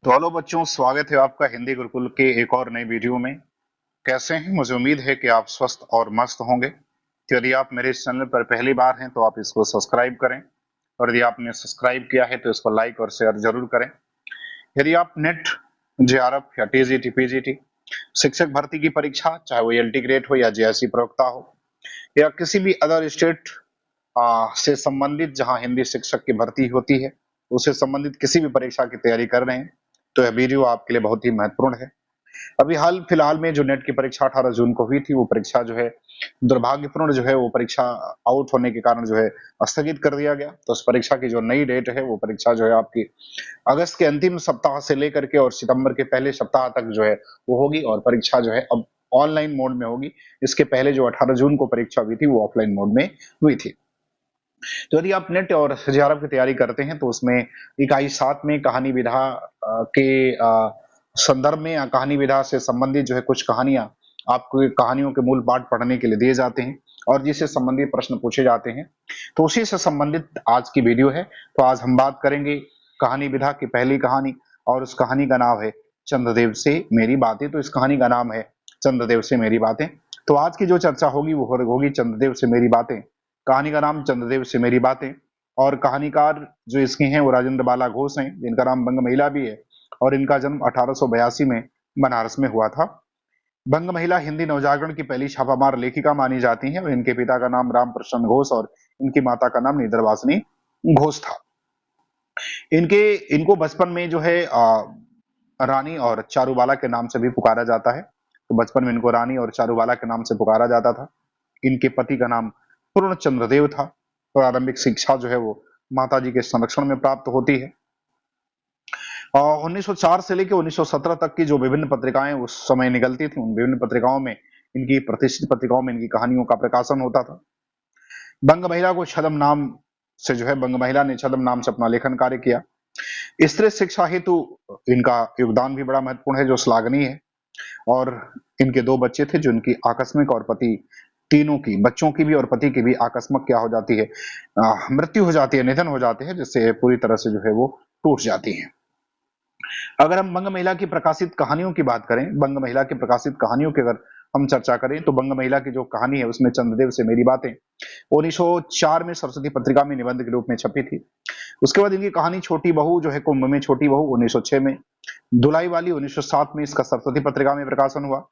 तो हेलो बच्चों, स्वागत है आपका हिंदी गुरुकुल के एक और नई वीडियो में। कैसे हैं? मुझे उम्मीद है कि आप स्वस्थ और मस्त होंगे। तो यदि आप मेरे इस चैनल पर पहली बार हैं तो आप इसको सब्सक्राइब करें, और यदि आपने सब्सक्राइब किया है तो इसको लाइक और शेयर जरूर करें। यदि आप नेट, जेआरएफ या टीजीटी, पीजीटी शिक्षक भर्ती की परीक्षा, चाहे वो एलटी ग्रेड हो या जेएससी प्रवक्ता हो या किसी भी अदर स्टेट से संबंधित जहां हिंदी शिक्षक की भर्ती होती है, उससे संबंधित किसी भी परीक्षा की तैयारी कर रहे हैं, तो यह वीडियो आपके लिए बहुत ही महत्वपूर्ण है। अभी हाल फिलहाल में जो नेट की परीक्षा 18 जून को हुई थी, वो परीक्षा जो है दुर्भाग्यपूर्ण जो है वो परीक्षा आउट होने के कारण जो है स्थगित कर दिया गया। तो उस परीक्षा की जो नई डेट है, वो परीक्षा जो है आपकी अगस्त के अंतिम सप्ताह से लेकर के और सितंबर के पहले सप्ताह तक जो है वो होगी, और परीक्षा जो है अब ऑनलाइन मोड में होगी। इसके पहले जो 18 जून को परीक्षा हुई थी, वो ऑफलाइन मोड में हुई थी। तो यदि आप नेट और जेआरएफ की तैयारी करते हैं तो उसमें इकाई 7 में कहानी विधा के संदर्भ में या कहानी विधा से संबंधित जो है कुछ कहानियां आपको कहानियों के मूल पाठ पढ़ने के लिए दिए जाते हैं, और जिससे संबंधित प्रश्न पूछे जाते हैं। तो उसी से संबंधित आज की वीडियो है। तो आज हम बात करेंगे कहानी विधा की पहली कहानी, और उस कहानी का नाम है चंद्रदेव से मेरी बातें। तो इस कहानी का नाम है चंद्रदेव से मेरी बातें। तो आज की जो चर्चा होगी वो होगी चंद्रदेव से मेरी बातें। कहानी का नाम चंद्रदेव से मेरी बातें, और कहानीकार जो इसके हैं वो राजेंद्र बाला घोष हैं, जिनका नाम बंग महिला भी है, और इनका जन्म 1882 में बनारस में हुआ था। बंग महिला हिंदी नवजागरण की पहली छापामार लेखिका मानी जाती हैं, और इनके पिता का नाम राम प्रसन्न घोष और इनकी माता का नाम निदरवासिनी घोष था। इनके इनको बचपन में जो है रानी और चारूबाला के नाम से भी पुकारा जाता है। तो बचपन में इनको रानी और चारूबाला के नाम से पुकारा जाता था। इनके पति का नाम पूर्ण चंद्रदेव था। प्रारंभिक शिक्षा जो है वो माताजी के संरक्षण में प्राप्त होती है। 1904 से लेकर 1917 तक की जो विभिन्न पत्रिकाएं उस समय निकलती थी, उन विभिन्न पत्रिकाओं में, इनकी प्रतिष्ठित पत्रिकाओं में इनकी कहानियों का प्रकाशन होता था। बंग महिला को छद्म नाम से जो है बंग महिला ने छद्म नाम से अपना लेखन कार्य किया। स्त्री शिक्षा हेतु इनका योगदान भी बड़ा महत्वपूर्ण है, जो श्लाघनीय है। और इनके दो बच्चे थे, जो इनकी आकस्मिक और पति तीनों की, बच्चों की भी और पति की भी आकस्मिक क्या हो जाती है, मृत्यु हो जाती है, निधन हो जाते हैं, जिससे पूरी तरह से जो है वो टूट जाती है। अगर हम बंग महिला की प्रकाशित कहानियों की बात करें, बंग महिला की प्रकाशित कहानियों की अगर हम चर्चा करें, तो बंग महिला की जो कहानी है उसमें चंद्रदेव से मेरी बातें 1904 में सरस्वती पत्रिका में निबंध के रूप में छपी थी। उसके बाद इनकी कहानी छोटी बहू जो है कुंभ में छोटी बहू 1906 में, धुलाई वाली 1907 में इसका सरस्वती पत्रिका में प्रकाशन हुआ,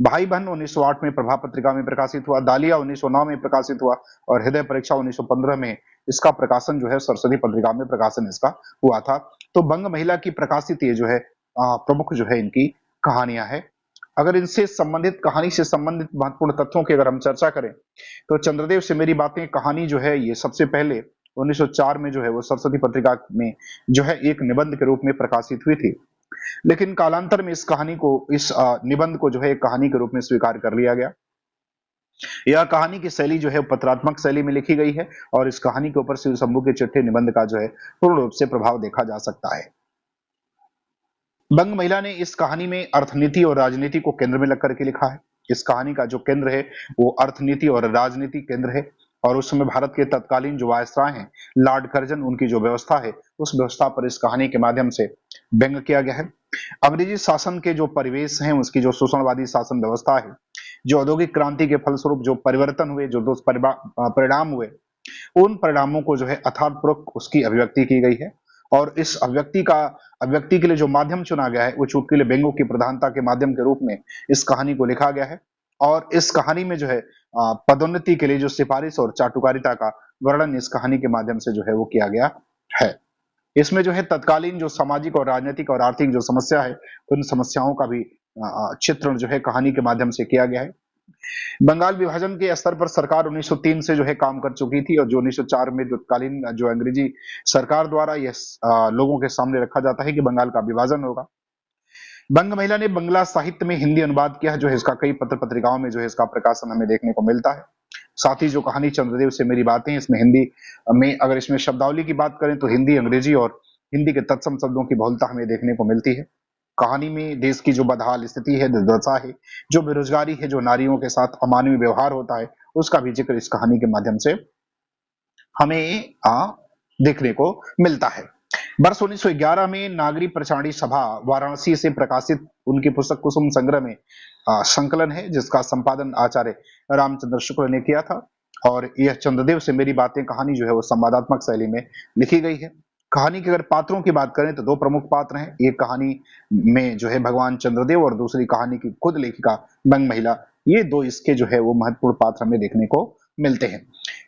भाई बहन 1908 में प्रभा पत्रिका में प्रकाशित हुआ, दालिया 1909 में प्रकाशित हुआ, और हृदय परीक्षा 1915 में इसका प्रकाशन जो है सरस्वती पत्रिका में प्रकाशन इसका हुआ था। तो बंग महिला की प्रकाशित ये जो है प्रमुख जो है इनकी कहानियां है। अगर इनसे संबंधित, कहानी से संबंधित महत्वपूर्ण तथ्यों की अगर हम चर्चा करें, तो चंद्रदेव से मेरी बातें कहानी जो है ये सबसे पहले 1904 में जो है वो सरस्वती पत्रिका में जो है एक निबंध के रूप में प्रकाशित हुई थी। लेकिन कालांतर में इस कहानी को, इस निबंध को जो है एक कहानी के रूप में स्वीकार कर लिया गया। यह कहानी की शैली जो है पत्रात्मक शैली में लिखी गई है, और इस कहानी के ऊपर शिव शंभू के चिट्ठी निबंध का जो है पूर्ण रूप से प्रभाव देखा जा सकता है। बंग महिला ने इस कहानी में अर्थनीति और राजनीति को केंद्र में रख करके लिखा है। इस कहानी का जो केंद्र है वो अर्थनीति और राजनीति केंद्र है, और उस समय भारत के तत्कालीन जो वायसराय हैं लॉर्ड कर्जन, उनकी जो व्यवस्था है उस व्यवस्था पर इस कहानी के माध्यम से व्यंग किया गया है। अंग्रेजी शासन के जो परिवेश हैं, उसकी जो शोषणवादी शासन व्यवस्था है, जो औद्योगिक क्रांति के फलस्वरूप जो परिवर्तन हुए, जो परिणाम हुए, उन परिणामों को जो है अर्थपूर्वक उसकी अभिव्यक्ति की गई है। और इस अभिव्यक्ति के लिए जो माध्यम चुना गया है वो चुटकुले व्यंगों की प्रधानता के माध्यम के रूप में इस कहानी को लिखा गया है। और इस कहानी में जो है पदोन्नति के लिए जो सिफारिश और चाटुकारिता का वर्णन इस कहानी के माध्यम से जो है वो किया गया है। इसमें जो है तत्कालीन जो सामाजिक और राजनीतिक और आर्थिक जो समस्या है, उन समस्याओं का भी चित्रण जो है कहानी के माध्यम से किया गया है। बंगाल विभाजन के स्तर पर सरकार 1903 से जो है काम कर चुकी थी, और जो 1904 में तत्कालीन जो अंग्रेजी सरकार द्वारा यह लोगों के सामने रखा जाता है कि बंगाल का विभाजन होगा। बंग महिला ने बंगला साहित्य में हिंदी अनुवाद किया है, जो है इसका कई पत्र पत्रिकाओं में जो है इसका प्रकाशन हमें देखने को मिलता है। साथ ही जो कहानी चंद्रदेव से मेरी बातें, इसमें हिंदी में अगर इसमें शब्दावली की बात करें तो हिंदी, अंग्रेजी और हिंदी के तत्सम शब्दों की बहुलता हमें देखने को मिलती है। कहानी में देश की जो बदहाल स्थिति है, दुर्दशा है, जो बेरोजगारी है, जो नारियों के साथ अमानवीय व्यवहार होता है, उसका भी जिक्र इस कहानी के माध्यम से हमें देखने को मिलता है। वर्ष 1911 में नागरी प्रचारणी सभा वाराणसी से प्रकाशित उनकी पुस्तक कुसुम संग्रह में संकलन है, जिसका संपादन आचार्य रामचंद्र शुक्ल ने किया था। और यह चंद्रदेव से मेरी बातें कहानी जो है वो संवादात्मक शैली में लिखी गई है। कहानी के अगर पात्रों की बात करें तो दो प्रमुख पात्र हैं। एक कहानी में जो है भगवान चंद्रदेव और दूसरी कहानी की खुद लेखिका बंग महिला। ये दो इसके जो है वो महत्वपूर्ण पात्र हमें देखने को मिलते हैं।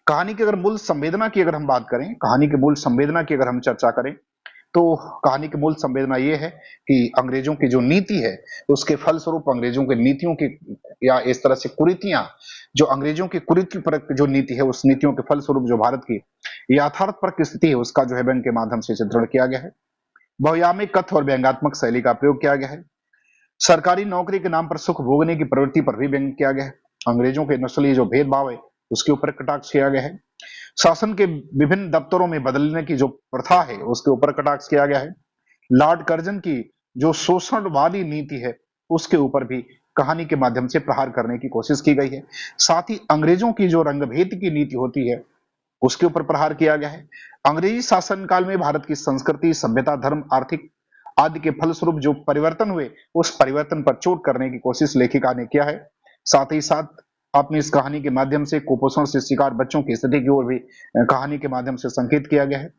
कहानी की अगर मूल संवेदना की अगर हम बात करें, कहानी की मूल संवेदना की अगर हम चर्चा करें, तो कहानी की मूल संवेदना ये है कि अंग्रेजों की जो नीति है उसके फलस्वरूप अंग्रेजों के नीतियों की या इस तरह से कुरीतियां, जो अंग्रेजों की कुरीति पर जो नीति है उस नीतियों के फलस्वरूप जो भारत की यथार्थपरक स्थिति है उसका जो है व्यंग के माध्यम से चित्रण किया गया है। बहुयामिक कथ्य और व्यंग्यात्मक शैली का प्रयोग किया गया है। सरकारी नौकरी के नाम पर सुख भोगने की प्रवृत्ति पर भी व्यंग किया गया है। अंग्रेजों के नस्लीय जो भेदभाव है उसके ऊपर कटाक्ष किया गया है। शासन के विभिन्न दफ्तरों में बदलने की जो प्रथा है उसके ऊपर कटाक्ष किया गया है। लॉर्ड कर्जन की जो शोषणवादी नीति है उसके ऊपर भी कहानी के माध्यम से प्रहार करने की कोशिश की गई है। साथ ही अंग्रेजों की जो रंगभेद की नीति होती है उसके ऊपर प्रहार किया गया है। अंग्रेजी शासन काल में भारत की संस्कृति, सभ्यता, धर्म, आर्थिक आदि के फलस्वरूप जो परिवर्तन हुए उस परिवर्तन पर चोट करने की कोशिश लेखिका ने किया है। साथ ही साथ अपनी इस कहानी के माध्यम से कुपोषण से शिकार बच्चों की स्थिति की ओर भी कहानी के माध्यम से संकेत किया गया है।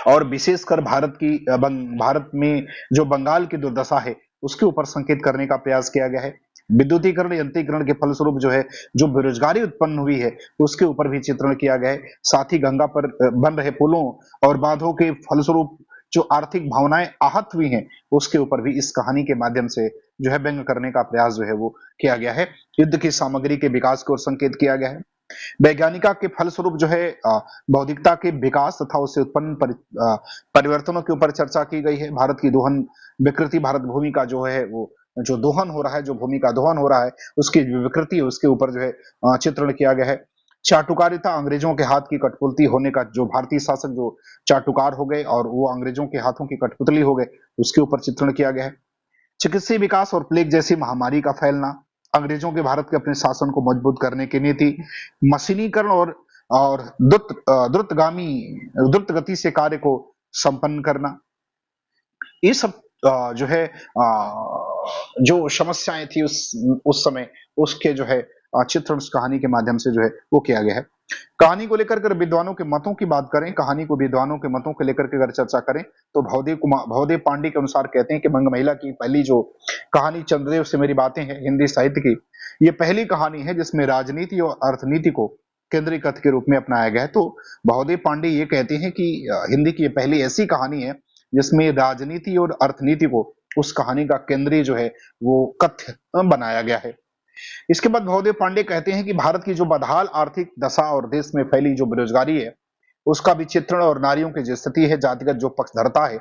और विशेषकर भारत में जो बंगाल की दुर्दशा है उसके ऊपर संकेत करने का प्रयास किया गया है। विद्युतीकरण, यंत्रीकरण के फलस्वरूप जो है जो बेरोजगारी उत्पन्न हुई है उसके ऊपर भी चित्रण किया गया है। साथ ही गंगा पर बन रहे पुलों और बांधों के फलस्वरूप जो आर्थिक भावनाएं आहत हुई हैं उसके ऊपर भी इस कहानी के माध्यम से जो है व्यंग करने का प्रयास जो है वो किया गया है। युद्ध की सामग्री के विकास को संकेत किया गया है। वैज्ञानिका के फलस्वरूप जो है बौद्धिकता के विकास तथा उससे उत्पन्न परिवर्तनों के ऊपर चर्चा की गई है। भारत की दोहन विकृति, भारत भूमि का जो है वो जो दोहन हो रहा है, जो भूमि का दोहन हो रहा है उसकी विकृति, उसके ऊपर जो है चित्रण किया गया है। चाटुकारिता, अंग्रेजों के हाथ की कठपुतली होने का, जो भारतीय शासक जो चाटुकार हो गए और वो अंग्रेजों के हाथों की कठपुतली हो गए उसके ऊपर चित्रण किया गया है। चिकित्सीय विकास और प्लेग जैसी महामारी का फैलना, अंग्रेजों के भारत के अपने शासन को मजबूत करने की नीति, मशीनीकरण और द्रुतगामी द्रुत गति से कार्य को संपन्न करना, ये सब जो है जो समस्याएं थी उस समय उसके जो है चित्रण उस कहानी के माध्यम से जो है वो किया गया है। कहानी को लेकर कर विद्वानों के मतों की बात करें, कहानी को विद्वानों के मतों को लेकर के अगर चर्चा करें तो भवदेव पांडे के अनुसार कहते हैं कि बंग महिला की पहली जो कहानी चंद्रदेव से मेरी बातें हैं हिंदी साहित्य की, ये पहली कहानी है जिसमें राजनीति और अर्थनीति को केंद्रीय कथ्य के रूप में अपनाया गया है। तो भवदेव पांडे ये कहते हैं कि हिंदी की ये पहली ऐसी कहानी है जिसमें राजनीति और अर्थनीति को उस कहानी का केंद्रीय जो है वो कथ्य बनाया गया है। इसके बाद भवदेव पांडे कहते हैं कि भारत की जो बदहाल आर्थिक दशा और देश में फैली जो बेरोजगारी है उसका भी चित्रण और नारियों की जो स्थिति है, जातिगत जो पक्षधरता है,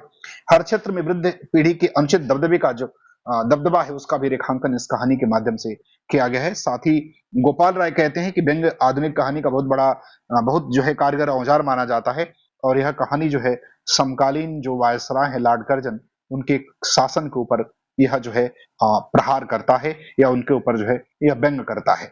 हर क्षेत्र में वृद्ध पीढ़ी के अनुचित दबदबे का जो दबदबा है उसका भी रेखांकन इस कहानी के माध्यम से किया गया है। साथ ही गोपाल राय कहते हैं कि व्यंग आधुनिक कहानी का बहुत जो है कारगर औजार माना जाता है और यह कहानी जो है समकालीन जो वायसराय है लॉर्ड कर्जन उनके शासन के ऊपर यह जो है प्रहार करता है या उनके ऊपर जो है यह व्यंग करता है।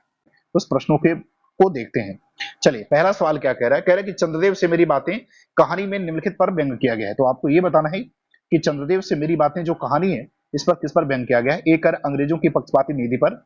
उस प्रश्नों के को देखते हैं। चलिए, पहला सवाल क्या कह रहा है? कह रहा है कि चंद्रदेव से मेरी बातें कहानी में निम्नलिखित पर व्यंग किया गया है। तो आपको यह बताना है कि चंद्रदेव से मेरी बातें जो कहानी है इस पर किस पर व्यंग किया गया है। ए कर अंग्रेजों की पक्षपाती नीति पर,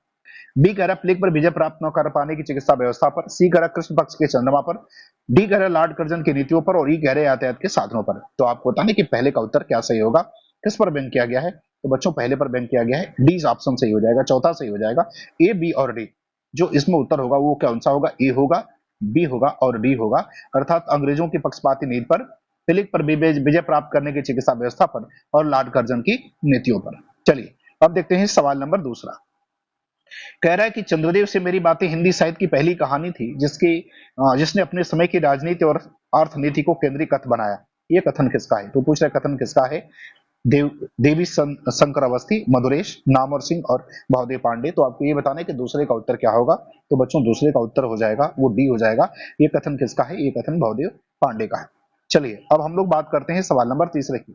बी कह रहा प्लेग पर विजय प्राप्त न कर पाने की चिकित्सा व्यवस्था पर, सी कह रहा कृष्ण पक्ष के चंद्रमा पर, डी कह रहा लॉर्ड कर्जन की नीतियों पर और ई कह रहे यातायात के साधनों पर। तो आपको बताने कि पहले का उत्तर क्या सही होगा, किस पर व्यंग किया गया है। तो बच्चों पहले पर व्यंग किया गया है, डी ऑप्शन सही हो जाएगा, चौथा सही हो जाएगा। ए, बी और डी जो इसमें उत्तर होगा वो कौन सा होगा? ए होगा, बी होगा और डी होगा। अर्थात अंग्रेजों की पक्षपाती नीति पर, फिलिप पर विजय प्राप्त करने की चिकित्सा व्यवस्था पर और लॉर्ड कर्जन की नीतियों पर। चलिए अब देखते हैं सवाल नंबर दूसरा। कह रहा है कि चंद्रदेव से मेरी बातें हिंदी साहित्य की पहली कहानी थी जिसने अपने समय की राजनीति और अर्थनीति को केंद्रीय कथन बनाया। ये कथन किसका है? तो पूछ रहे कथन किसका है। देवी शंकर अवस्थी, मधुरेश, नामवर सिंह और भवदेव पांडे। तो आपको ये बताना है कि दूसरे का उत्तर क्या होगा। तो बच्चों दूसरे का उत्तर हो जाएगा वो डी हो जाएगा। ये कथन किसका है? ये कथन भवदेव पांडे का है। चलिए अब हम लोग बात करते हैं सवाल नंबर तीसरे की।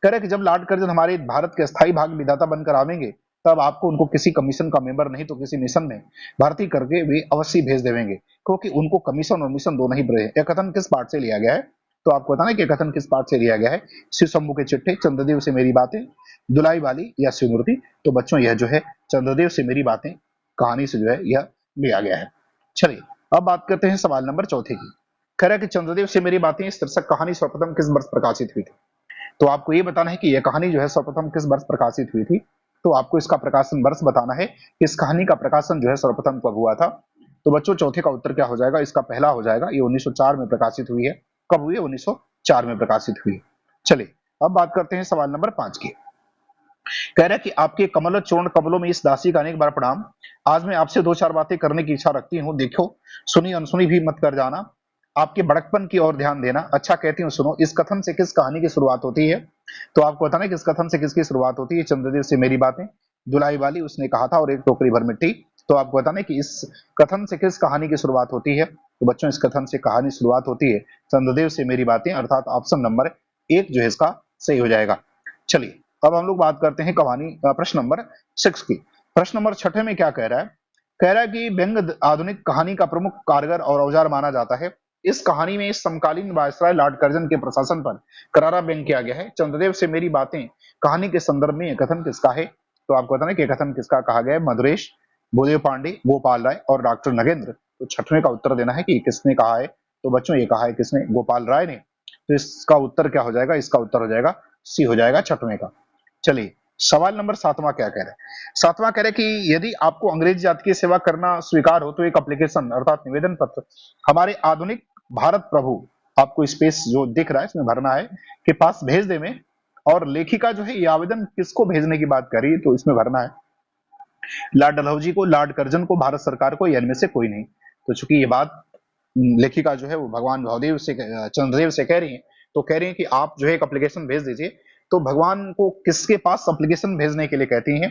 कह रहे कि जब लॉर्ड कर्जन हमारे भारत के स्थायी भाग विधाता बनकर आवेंगे तब आपको उनको किसी कमीशन का मेंबर नहीं तो किसी मिशन में भर्ती करके वे अवश्य भेज देवेंगे, क्योंकि उनको कमीशन और मिशन दोनों ही बड़े हैं। यह कथन किस पार्ट से लिया गया है? तो आपको बताना कि कथन किस पाठ से लिया गया है। शिव शंभू के चिट्ठे, चंद्रदेव से मेरी बातें, दुलाई वाली या शिवमूर्ति। तो बच्चों यह जो है चंद्रदेव से मेरी बातें कहानी से जो है यह लिया गया है। चलिए अब बात करते हैं सवाल नंबर चौथे की। कह रहा है कि चंद्रदेव से मेरी बातें इस शीर्षक कहानी सर्वप्रथम किस वर्ष प्रकाशित हुई थी। तो आपको ये बताना है कि यह कहानी जो है सर्वप्रथम किस वर्ष प्रकाशित हुई थी। तो आपको इसका प्रकाशन वर्ष बताना है कि इस कहानी का प्रकाशन जो है सर्वप्रथम कब हुआ था। तो बच्चों चौथे का उत्तर क्या हो जाएगा, इसका पहला हो जाएगा, ये 1904 में प्रकाशित हुई है। कब हुई है, 1904 में प्रकाशित हुई। चलिए अब बात करते हैं सवाल नंबर 5 की। कह रहा है कि आपके कमल चूर्ण कमलों में इस दासी का अनेक बार प्रणाम। आज मैं आपसे दो चार बातें करने की इच्छा रखती हूँ, देखो सुनी अनसुनी भी मत कर जाना, आपके बड़कपन की ओर ध्यान देना। अच्छा कहती हूँ सुनो। इस कथन से किस कहानी की शुरुआत होती है। तो आपको बताना है कि इस कथन से किसकी शुरुआत होती है। चंद्रदेव से मेरी बातें, दुलाई वाली उसने कहा था और एक टोकरी भर मिट्टी। तो आपको बताना है कि इस कथन से किस कहानी की शुरुआत होती है। तो बच्चों इस कथन से कहानी शुरुआत होती है चंद्रदेव से मेरी बातें, अर्थात ऑप्शन नंबर 1 जो है इसका सही हो जाएगा। चलिए अब हम लोग बात करते हैं कहानी प्रश्न नंबर 6 की। प्रश्न नंबर 6 में क्या कह रहा है। कह रहा है कि व्यंग्य आधुनिक कहानी का प्रमुख कारगर और औजार माना जाता है। इस कहानी में समकालीन वायसराय लॉर्ड कर्जन के प्रशासन पर करारा व्यंग किया गया है। चंद्रदेव से मेरी बातें कहानी के संदर्भ में यह कथन किसका है। तो आपको बताना है कि कथन किसका कहा गया है। मधुरेश, भूदेव पांडे, गोपाल राय और डॉक्टर नगेंद्र। तो 6वें का उत्तर देना है कि किसने कहा है। तो बच्चों ये कहा है किसने, गोपाल राय ने। तो इसका उत्तर क्या हो जाएगा, इसका उत्तर हो जाएगा सी हो जाएगा 6वें का। चलिए सवाल नंबर 7वां क्या कह रहा है। 7वां कह रहा है कि यदि आपको अंग्रेज जाति की सेवा करना स्वीकार हो तो एक एप्लीकेशन अर्थात निवेदन पत्र हमारे आधुनिक भारत प्रभु, आपको स्पेस जो दिख रहा है इसमें भरना है, के पास भेज दे में। और लेखिका जो है ये आवेदन किसको भेजने की बात कर रही है, तो इसमें भरना है लॉर्ड डलहौजी को, लॉर्ड कर्जन को, भारत सरकार को, या इनमें से कोई नहीं। तो चूंकि ये बात लेखिका जो है वो भगवान भावदेव से, चंद्रदेव से कह रही है, तो कह रही है कि आप जो है एक एप्लीकेशन भेज दीजिए। तो भगवान को किसके पास एप्लीकेशन भेजने के लिए कहती हैं।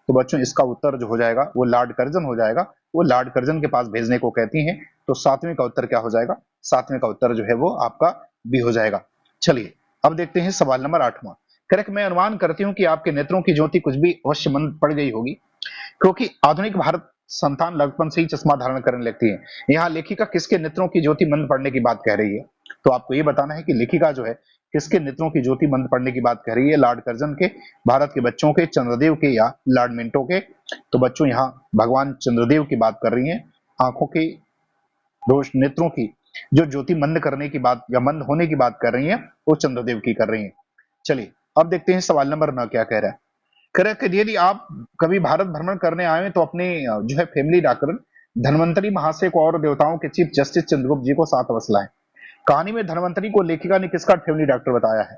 तो बच्चों इसका उत्तर जो हो जाएगा वो लॉर्ड कर्जन हो जाएगा। वो लॉर्ड कर्जन के पास भेजने को कहती हैं। तो 7वें का उत्तर क्या हो जाएगा, 7वें का उत्तर जो है वो आपका बी हो जाएगा। चलिए अब देखते हैं सवाल नंबर 8वां। करेक्ट, मैं अनुमान करती हूँ कि आपके नेत्रों की ज्योति कुछ भी अवश्य मंद पड़ गई होगी, क्योंकि आधुनिक भारत संतान लड़कपन से ही चश्मा धारण करने लगती है। यहाँ लेखिका किसके नेत्रों की ज्योति मंद पड़ने की बात कह रही है। तो आपको ये बताना है कि लेखिका जो है किसके नेत्रों की ज्योति मंद पड़ने की बात कह रही है। लॉर्ड कर्जन के, भारत के बच्चों के, चंद्रदेव के, या लॉर्ड मिंटो के। तो बच्चों यहाँ भगवान चंद्रदेव की बात कर रही है। आंखों के दोष, नेत्रों की जो ज्योति मंद करने की बात या मंद होने की बात कर रही है वो चंद्रदेव की कर रही है। चलिए अब देखते हैं सवाल नंबर 9 क्या कह रहा है। करेक्ट, यदि आप कभी भारत भ्रमण करने आए तो अपने जो है फैमिली डॉक्टर धनवंतरी महाशय को और देवताओं के चीफ जस्टिस चंद्रगुप्त जी को साथ अवश्य लाएं। कहानी में धनवंतरी को लेखिका ने किसका फैमिली डॉक्टर बताया है।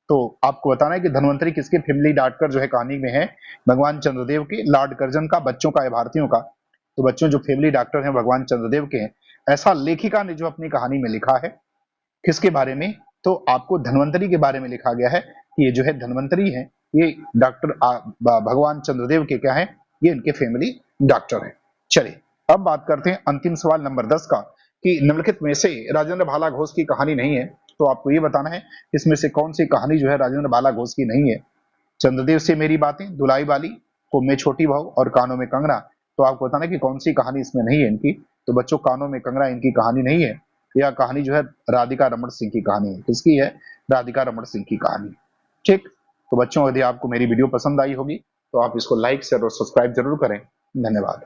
तो आपको बताना है कि धनवंतरी किसके फैमिली डॉक्टर जो है कहानी में है, भगवान चंद्रदेव के, लॉर्ड कर्जन का, बच्चों का या भारतीयों का। तो बच्चों जो फैमिली डॉक्टर हैं भगवान चंद्रदेव के हैं, ऐसा लेखिका ने जो अपनी कहानी में लिखा है। किसके बारे में, तो आपको धनवंतरी के बारे में लिखा गया है कि ये जो है धनवंतरी है, ये डॉक्टर भगवान चंद्रदेव के क्या है, ये इनके फैमिली डॉक्टर है। चलिए अब बात करते हैं अंतिम सवाल नंबर 10 का कि निम्नलिखित में से राजेंद्र भाला घोष की कहानी नहीं है। तो आपको ये बताना है इसमें से कौन सी कहानी जो है राजेंद्र भाला घोष की नहीं है। चंद्रदेव से मेरी बातें, दुलाई वाली, को मैं छोटी बहू और कानों में कंगना। तो आपको बताना है कि कौन सी कहानी इसमें नहीं है इनकी। तो बच्चों कानों में कंगना इनकी कहानी नहीं है। यह कहानी जो है राधिका रमण सिंह की कहानी है। किसकी है, राधिका रमण सिंह की कहानी। ठीक, तो बच्चों यदि आपको मेरी वीडियो पसंद आई होगी तो आप इसको लाइक शेयर और सब्सक्राइब जरूर करें। धन्यवाद।